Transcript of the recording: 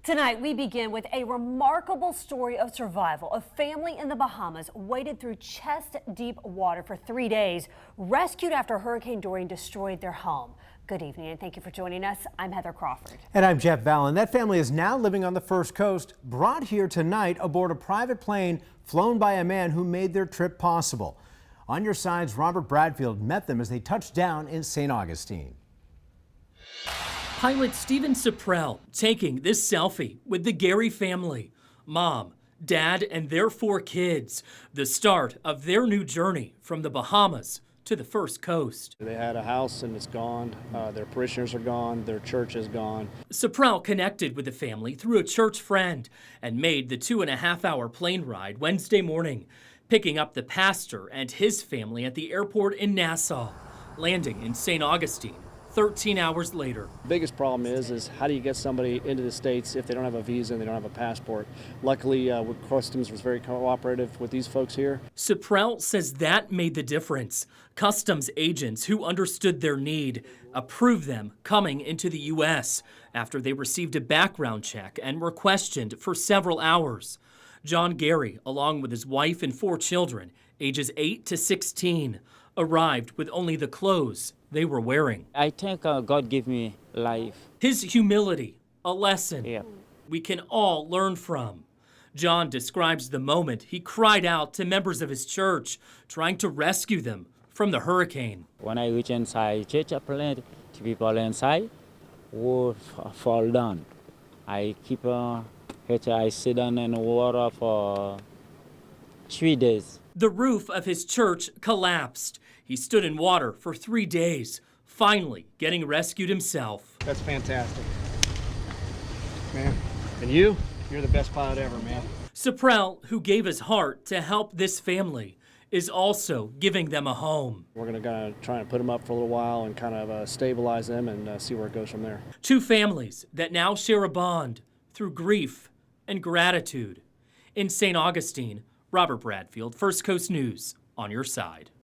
Tonight, we begin with a remarkable story of survival. A family in the Bahamas waded through chest-deep water for 3 days, rescued after Hurricane Dorian destroyed their home. Good evening, and thank you for joining us. I'm Heather Crawford. And I'm Jeff Vallon. That family is now living on the First Coast, brought here tonight aboard a private plane flown by a man who made their trip possible. On your side's Robert Bradfield met them as they touched down in St. Augustine. Pilot Stephen Sipprell taking this selfie with the Garry family, mom, dad, and their 4 kids, the start of their new journey from the Bahamas to the First Coast. They had a house and it's gone. Their parishioners are gone. Their church is gone. Sipprell connected with the family through a church friend and made the 2.5-hour plane ride Wednesday morning, picking up the pastor and his family at the airport in Nassau, landing in St. Augustine 13 hours later. The biggest problem is how do you get somebody into the States if they don't have a visa and they don't have a passport? Luckily, Customs was very cooperative with these folks here. Sipprell says that made the difference. Customs agents who understood their need approved them coming into the U.S. after they received a background check and were questioned for several hours. John Garry, along with his wife and 4 children, ages 8 to 16, arrived with only the clothes they were wearing. I think God gave me life. His humility, a lesson we can all learn from. John describes the moment he cried out to members of his church, trying to rescue them from the hurricane. When I reach inside church, to people inside would fall down. I keep I sit down in the water for 3 days. The roof of his church collapsed. He stood in water for 3 days, finally getting rescued himself. That's fantastic, man. And you're the best pilot ever, man. Sipprell, who gave his heart to help this family, is also giving them a home. We're going to try and put them up for a little while and kind of stabilize them and see where it goes from there. 2 families that now share a bond through grief and gratitude. In St. Augustine, Robert Bradfield, First Coast News, on your side.